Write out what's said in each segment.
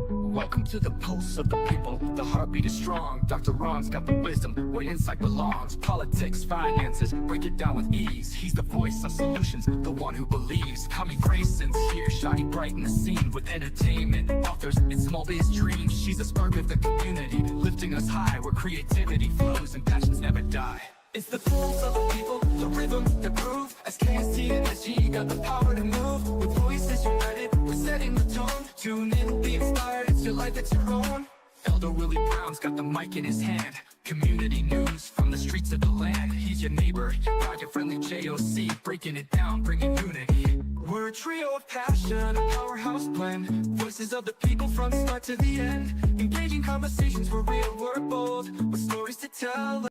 Welcome to the pulse of the people. The heartbeat is strong. Dr. Ron's got the wisdom where insight belongs. Politics, finances, break it down with ease. He's the voice of solutions, the one who believes. Coming Grayson's here, shining bright in the scene with entertainment, authors, and small biz dreams. She's a spark of the community, lifting us high where creativity flows and passions never die. It's the pulse of the people, the rhythm, the groove. SKST and SG got the power to move. With voices united, we're setting the tone. Tune in, be inspired, it's your life, it's your own. Elder Willie Brown's got the mic in his hand. Community news from the streets of the land. He's your neighbor, riot-friendly JOC, breaking it down, bringing unity. We're a trio of passion, a powerhouse blend. Voices of the people from start to the end. Engaging conversations, we're real, we're bold. With stories to tell.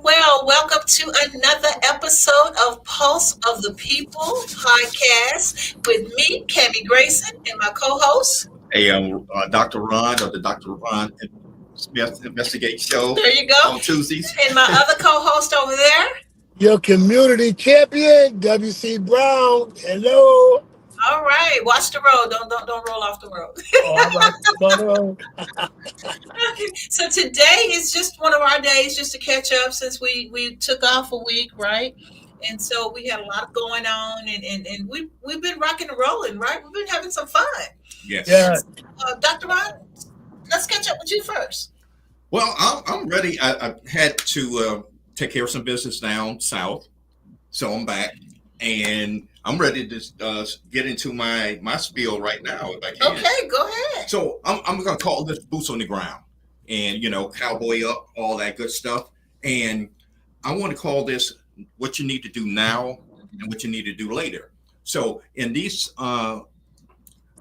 Well, welcome to another episode of Pulse of the People podcast with me, Cammie Grayson, and my co-host. Hey, I'm Dr. Ron of the Dr. Ron Investigate Show. There you go. On Tuesdays. And my other co-host over there. Your community champion, W.C. Brown. Hello. All right, watch the road. Don't roll off the road. Okay. So today is just one of our days just to catch up since we took off a week, right? And so we had a lot going on, and we've been rocking and rolling, right? We've been having some fun. Yes. Yeah. Dr. Ron, let's catch up with you first. Well, I'm ready. I had to take care of some business down south, so I'm back, and I'm ready to get into my spiel right now if I can. Okay, go ahead. So I'm going to call this boots on the ground, and cowboy up, all that good stuff. And I want to call this what you need to do now and what you need to do later. So in these, I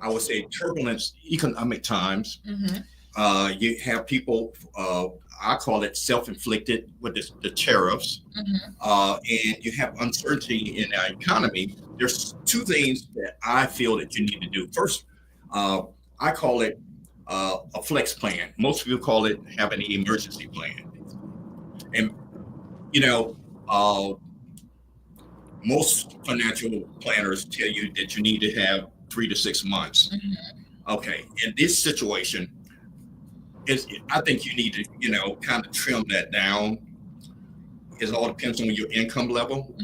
would say, turbulent economic times, you have people. I call it self-inflicted with the tariffs, and you have uncertainty in our economy. There's two things that I feel that you need to do. First, I call it a flex plan. Most people call it having an emergency plan. And, most financial planners tell you that you need to have 3 to 6 months. Okay, in this situation, I think you need to, kind of trim that down. It all depends on your income level.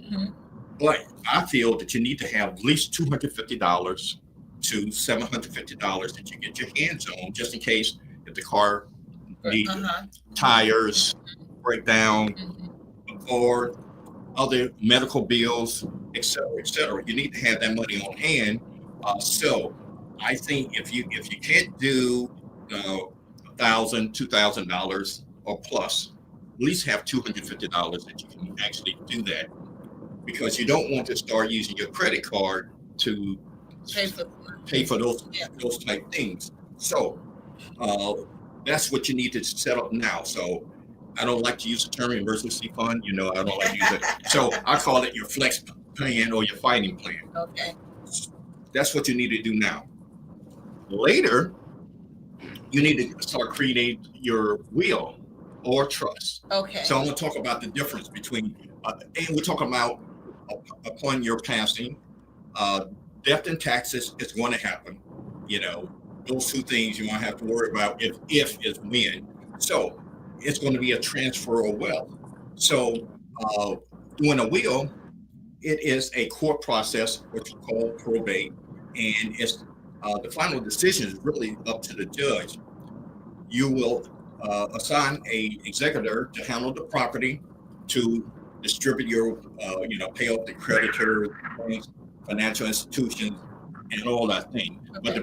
But I feel that you need to have at least $250 to $750 that you get your hands on, just in case if the car needs tires, break down, or other medical bills, et cetera, et cetera. You need to have that money on hand. So I think if you can't do $1,000, $2,000 or plus, at least have $250 that you can actually do that, because you don't want to start using your credit card to pay for those type things. So that's what you need to set up now. So I don't like to use the term emergency fund. I don't like to use it. So I call it your flex plan or your fighting plan. Okay. That's what you need to do now. Later, you need to start creating your will or trust. Okay. So I'm going to talk about the difference between, and we're talking about upon your passing, death and taxes is going to happen. Those two things you won't have to worry about if is when. So it's going to be a transfer of wealth. So doing a will, it is a court process, which is called probate, and it's the final decision is really up to the judge. You will assign a executor to handle the property, to distribute your, pay off the creditors, financial institutions, and all that thing. Okay. But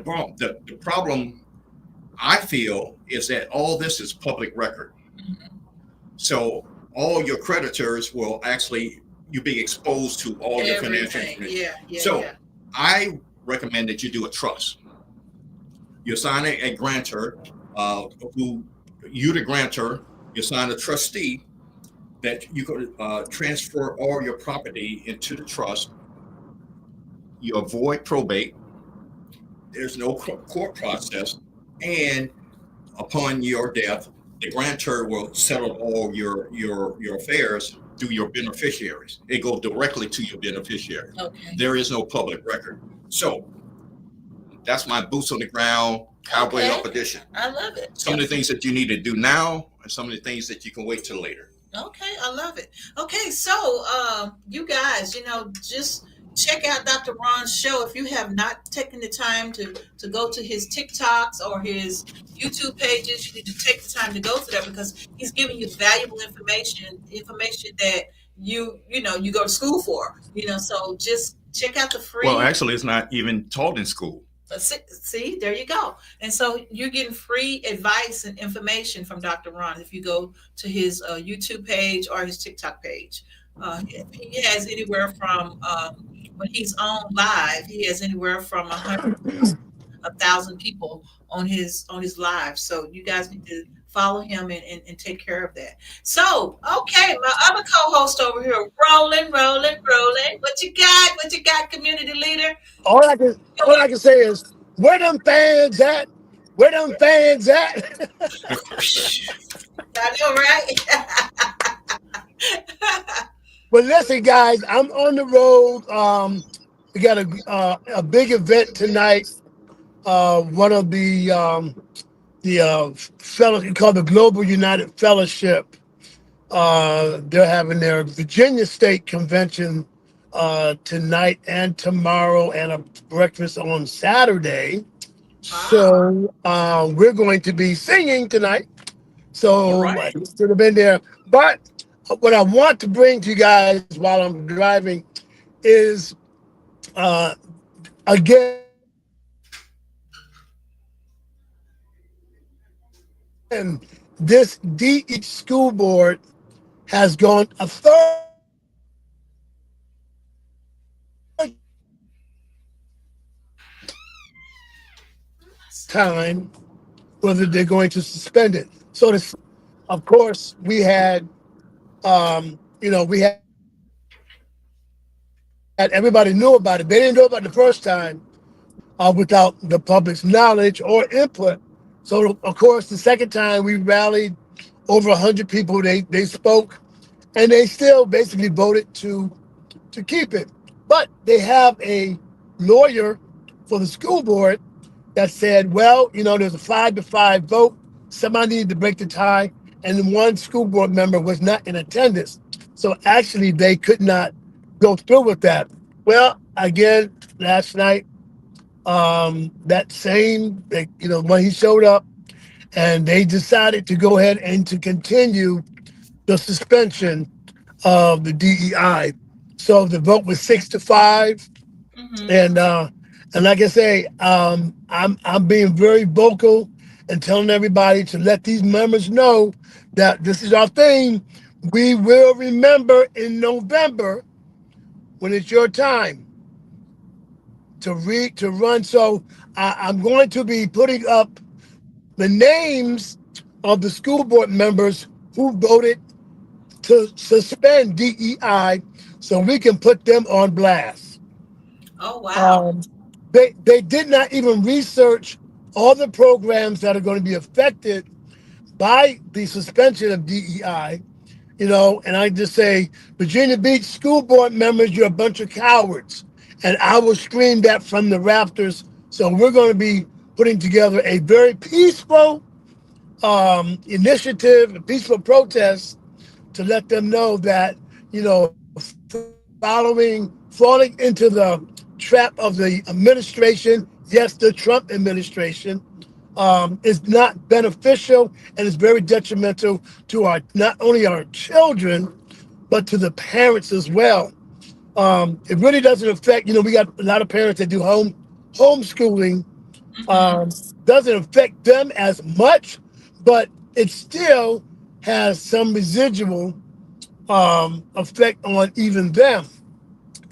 the problem I feel is that all this is public record. So all your creditors will actually, you'll be exposed to all your financial information. I recommend that you do a trust. You assign a grantor, the grantor, you assign a trustee that you could transfer all your property into the trust. You avoid probate. There's no court process, and upon your death, the grantor will settle all your affairs through your beneficiaries. It goes directly to your beneficiaries. Okay. There is no public record. So that's my boots on the ground, cowboy up Okay. edition. I love it. Some of the things that you need to do now, and some of the things that you can wait till later. Okay, I love it. Okay, so you guys, just check out Dr. Ron's show. If you have not taken the time to go to his TikToks or his YouTube pages, you need to take the time to go to that because he's giving you valuable information that you go to school for. So just check out the free. Well, actually, it's not even taught in school. See, there you go. And so you're getting free advice and information from Dr. Ron if you go to his YouTube page or his TikTok page. He has anywhere from when he's on live, he has anywhere from 100 to 1,000 people on his live. So you guys need to follow him and take care of that. So, okay, my other co-host over here, rolling. What you got? What you got, community leader? All I can say is, where them fans at? Where them fans at? I know, right? Well, listen, guys, I'm on the road. We got a big event tonight. One of the fellows called the Global United Fellowship. They're having their Virginia State Convention tonight and tomorrow, and a breakfast on Saturday. So we're going to be singing tonight. So I should have been there. But what I want to bring to you guys while I'm driving is again this DE school board has gone a third time whether they're going to suspend it. So this, of course, we had everybody knew about it. They didn't know about it the first time without the public's knowledge or input. So, of course, the second time we rallied over 100 people. They spoke, and they still basically voted to keep it. But they have a lawyer for the school board that said, well, there's a 5-5 vote. Somebody needed to break the tie, and then one school board member was not in attendance. So actually, they could not go through with that. Well, again, last night, that same, when he showed up, and they decided to go ahead and to continue the suspension of the DEI. So the vote was 6-5, and like I say, I'm being very vocal and telling everybody to let these members know that this is our thing. We will remember in November when it's your time to run. So I'm going to be putting up the names of the school board members who voted to suspend DEI so we can put them on blast. Oh, wow. They did not even research all the programs that are going to be affected by the suspension of DEI. And I just say, Virginia Beach school board members, you're a bunch of cowards. And I will scream that from the rafters. So we're going to be putting together a very peaceful initiative, a peaceful protest to let them know that, falling into the trap of the administration, yes, the Trump administration, is not beneficial and is very detrimental to not only our children, but to the parents as well. It really doesn't affect, we got a lot of parents that do homeschooling. Doesn't affect them as much, but it still has some residual effect on even them.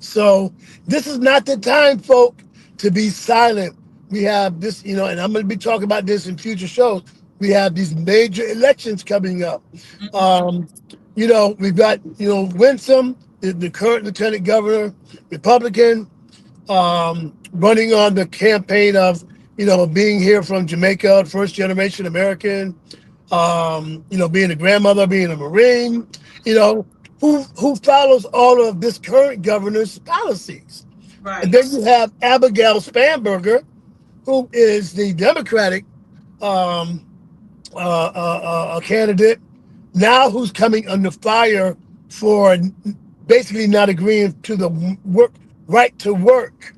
So this is not the time, folk, to be silent. We have this, and I'm going to be talking about this in future shows. We have these major elections coming up. We've got, Winsome, the current lieutenant governor, Republican, running on the campaign of, being here from Jamaica, first generation American, being a grandmother, being a Marine, who follows all of this current governor's policies. And Right. then you have Abigail Spanberger, who is the Democratic um, candidate now, who's coming under fire for basically not agreeing to the work right to work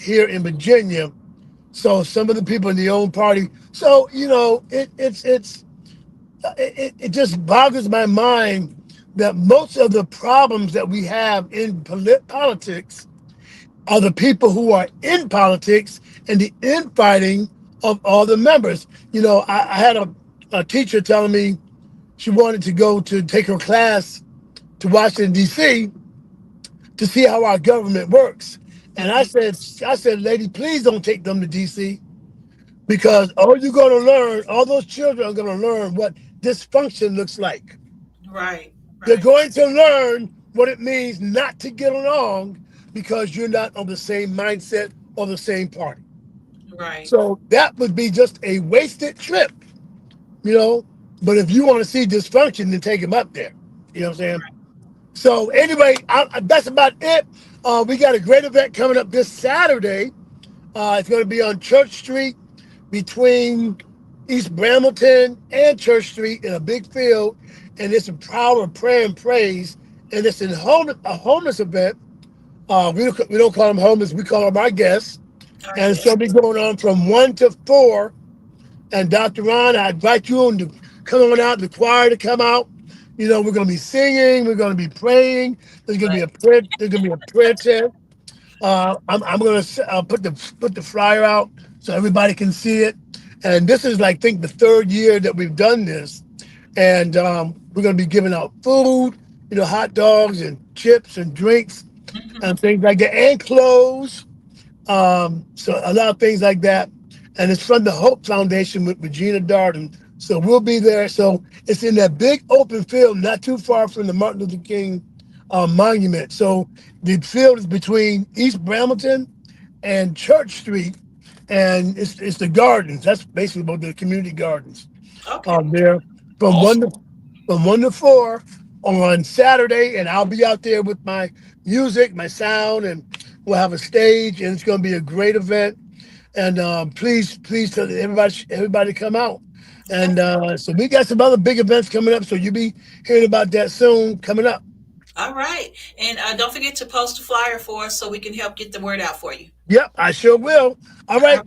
here in Virginia. So some of the people in the own party. So it just boggles my mind that most of the problems that we have in politics are the people who are in politics and the infighting of all the members. I had a teacher telling me she wanted to go to take her class to Washington, D.C. to see how our government works. And I said, lady, please don't take them to D.C. because all you're going to learn, all those children are going to learn what dysfunction looks like. Right. They're Right. going to learn what it means not to get along because you're not on the same mindset or the same party. Right. So that would be just a wasted trip, you know. But if you want to see dysfunction, then take them up there. You know what I'm saying? So anyway, that's about it. We got a great event coming up this Saturday. It's going to be on Church Street between East Bramilton and Church Street in a big field. And it's a power of prayer and praise. And it's a homeless event. We don't call them homeless. We call them our guests. Our And it's guest. going to be going on from 1 to 4. And Dr. Ron, I invite you on to come on out, the choir to come out. We're going to be singing. We're going to be praying. There's going to be a prayer. There's going to be a prayer tent. I'm going to put the flyer out so everybody can see it. And this is, I think, the third year that we've done this. And we're going to be giving out food, hot dogs and chips and drinks and things like that, and clothes. So a lot of things like that. And it's from the Hope Foundation with Regina Darden. So we'll be there. So it's in that big open field, not too far from the Martin Luther King monument. So the field is between East Bramilton and Church Street, and it's the gardens. That's basically about the community gardens Okay. there from Awesome. 1 to 4 on Saturday, and I'll be out there with my music, my sound, and we'll have a stage, and it's going to be a great event. And please tell everybody to come out. And so we got some other big events coming up, so you'll be hearing about that soon coming up. All right. And don't forget to post a flyer for us so we can help get the word out for you. Yep, I sure will. All right,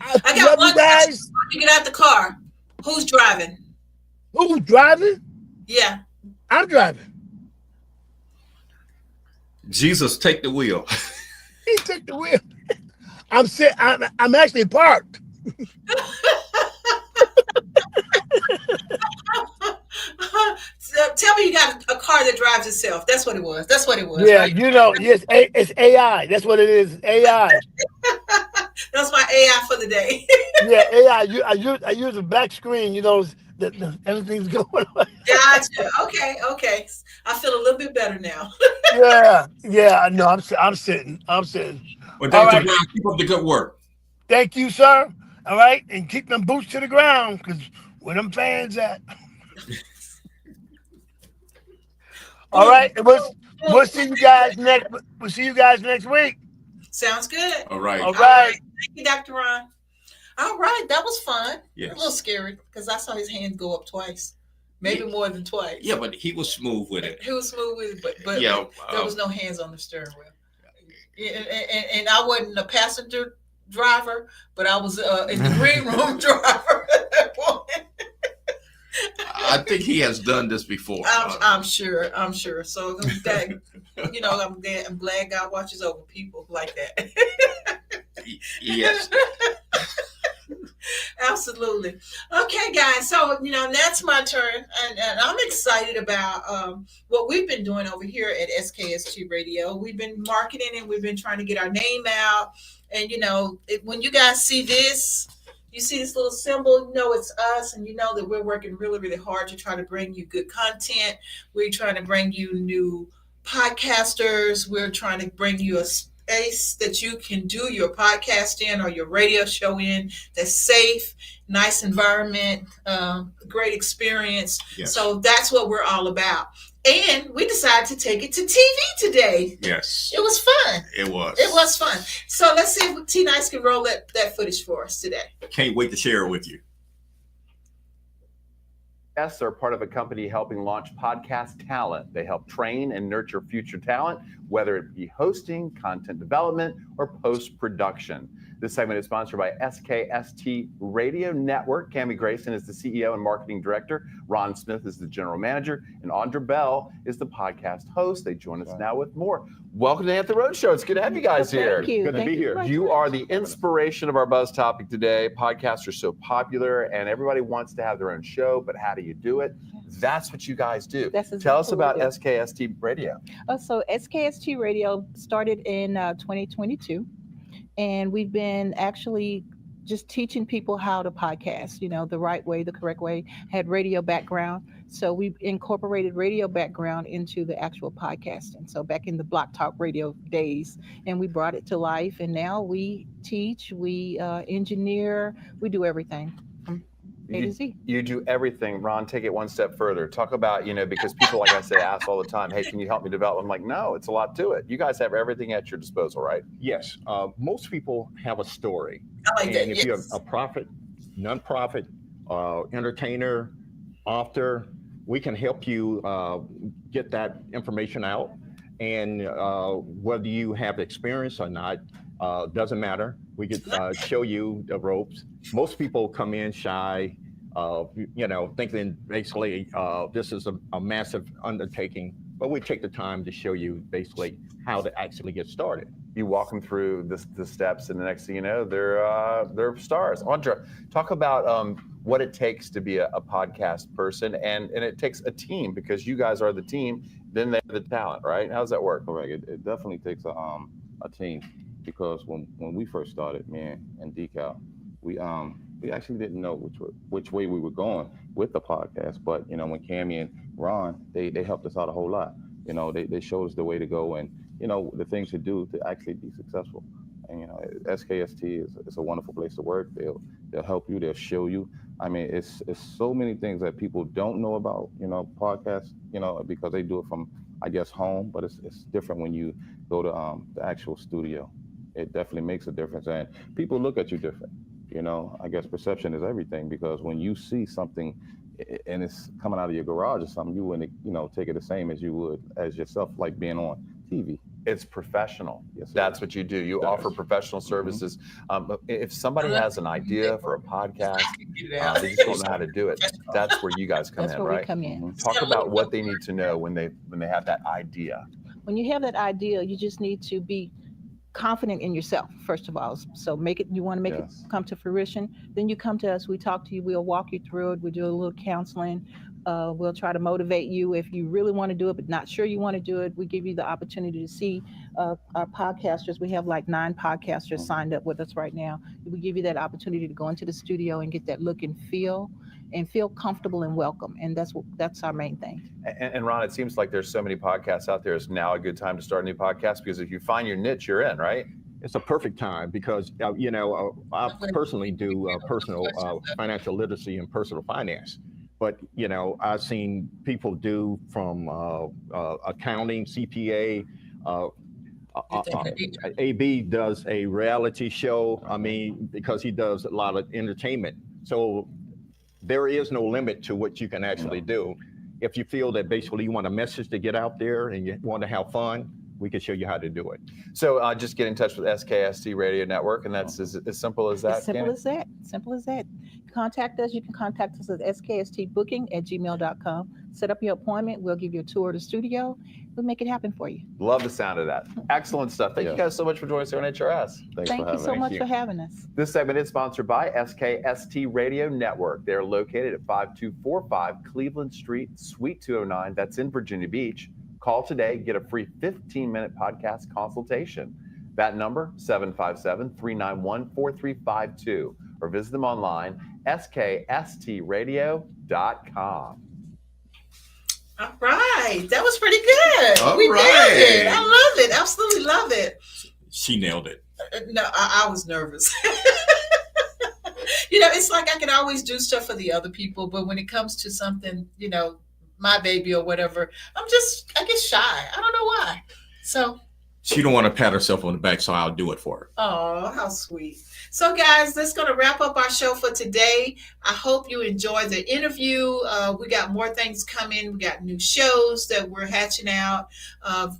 I I got love you one question guys. before you get out the car. Who's driving? Who's driving? Yeah. I'm driving. Jesus, take the wheel. He took the wheel. I'm actually parked. So tell me you got a car that drives itself. That's what it was. That's what it was, Yeah, right? yes, it's AI. That's what it is. AI. That's my AI for the day. Yeah, AI. I use a black screen. That everything's going on. Gotcha. Okay. Okay. I feel a little bit better now. Yeah. No, I'm sitting. I'm sitting. Well, All Dr. right. Brown, keep up the good work. Thank you, sir. All right, and keep them boots to the ground, because where them fans at? All Boom, right, and we'll boom, we'll boom. see you guys next. We'll see you guys next week. Sounds good. All right. All All right. right. Thank you, Dr. Ron. All right. That was fun. A Yes. little scary because I saw his hand go up twice, maybe more than twice. Yeah, but he was smooth with it. He was smooth with it, but Yeah, there was no hands on the steering wheel. And I wasn't a passenger driver, but I was in the green room driver at that point. I think he has done this before. I'm sure. I'm sure. So that, I'm glad God watches over people like that. Yes. Absolutely. Okay, guys. So that's my turn, and I'm excited about what we've been doing over here at SKST Radio. We've been marketing and we've been trying to get our name out. And when you guys see this, you see this little symbol, it's us, and that we're working really, really hard to try to bring you good content. We're trying to bring you new podcasters. We're trying to bring you space that you can do your podcast in or your radio show in that's safe, nice environment, great experience. Yes. So that's what we're all about. And we decided to take it to TV today. Yes. It was fun. It was. It was fun. So let's see if T Nice can roll that footage for us today. Can't wait to share it with you. Guests are part of a company helping launch podcast talent. They help train and nurture future talent, whether it be hosting, content development, or post-production. This segment is sponsored by SKST Radio Network. Cammie Grayson is the CEO and marketing director. Ron Smith is the general manager. And Audra Bell is the podcast host. They join us now with more. Welcome to the Roadshow. It's good to have you guys here. Thank you. Good to be here. You are the inspiration of our buzz topic today. Podcasts are so popular and everybody wants to have their own show, but how do you do it? That's what you guys do. Tell us about SKST Radio. So SKST Radio started in 2022. And we've been actually just teaching people how to podcast, the right way, the correct way. Had radio background. So we incorporated radio background into the actual podcasting. So back in the Block Talk Radio days, and we brought it to life. And now we teach, we engineer, we do everything from A to Z. You do everything. Ron, take it one step further. Talk about, because people, like I say, ask all the time, hey, can you help me develop? I'm like, no, it's a lot to it. You guys have everything at your disposal, right? Yes. Most people have a story. I like that. And if you're a profit, nonprofit, entertainer, author, we can help you get that information out. And whether you have experience or not, doesn't matter. We could show you the ropes. Most people come in shy, thinking basically this is a massive undertaking, but we take the time to show you basically how to actually get started. You walk them through the steps, and the next thing you know, they're stars. Audra, talk about what it takes to be a podcast person, and it takes a team, because you guys are the team, then they're the talent, right? How does that work? Correct. It definitely takes a team, because when we first started, me and Decal, we actually didn't know which way we were going with the podcast. But when Cammie and Ron, they helped us out a whole lot. They showed us the way to go, and the things to do to actually be successful. And SKST is a wonderful place to work. They'll help you. They'll show you. I mean, it's so many things that people don't know about podcasts. Because they do it from, I guess, home. But it's different when you go to the actual studio. It definitely makes a difference, and people look at you different. I guess perception is everything, because when you see something and it's coming out of your garage or something, you wouldn't, take it the same as you would as yourself, like being on TV. It's professional. Yes, that's what you do. You offer professional services. If somebody has an idea for a podcast, they just don't know how to do it. That's where you guys come in, right? We come in. Talk about what they need to know when they have that idea. When you have that idea, you just need to be confident in yourself, first of all. So you want to make it come to fruition, then you come to us, we talk to you, we'll walk you through it, we do a little counseling, we'll try to motivate you. If you really want to do it but not sure you want to do it, we give you the opportunity to see our podcasters. We have like 9 podcasters signed up with us right now. We give you that opportunity to go into the studio and get that look and feel comfortable and welcome, and that's our main thing. And Ron, it seems like there's so many podcasts out there. It's now a good time to start a new podcast, because if you find your niche, you're in, right? It's a perfect time, because I personally do personal financial literacy and personal finance. But I've seen people do from accounting, CPA. AB does a reality show. I mean, because he does a lot of entertainment. So there is no limit to what you can actually do. If you feel that basically you want a message to get out there and you want to have fun, we can show you how to do it. So just get in touch with SKST Radio Network, and that's as simple as that. As simple as that. Simple as that. Contact us. You can contact us at skstbooking@gmail.com. Set up your appointment. We'll give you a tour of the studio. We'll make it happen for you. Love the sound of that. Excellent stuff. Thank you guys so much for joining us here on HRS. Thank you so much for having us. This segment is sponsored by SKST Radio Network. They're located at 5245 Cleveland Street, Suite 209. That's in Virginia Beach. Call today, get a free 15-minute podcast consultation. That number, 757-391-4352, or visit them online, skstradio.com. All right, that was pretty good. All we right. nailed it. I love it. Absolutely love it. She nailed it. No, I was nervous. It's like I can always do stuff for the other people, but when it comes to something, my baby or whatever, I get shy. I don't know why. So she don't want to pat herself on the back, so I'll do it for her. Oh, how sweet. So guys, that's going to wrap up our show for today. I hope you enjoyed the interview. We got more things coming. We got new shows that we're hatching out.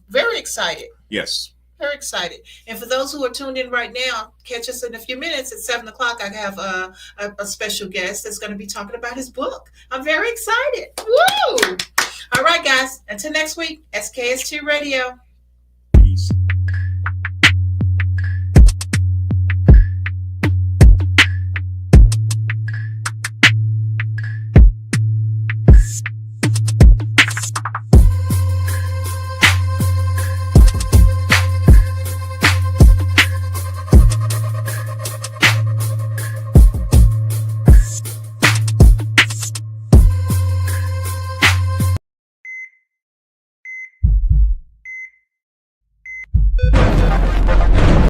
Very excited. Yes. Very excited. And for those who are tuned in right now, catch us in a few minutes at 7:00. I have a special guest that's going to be talking about his book. I'm very excited. Woo! All right, guys. Until next week, SKST Radio. Peace.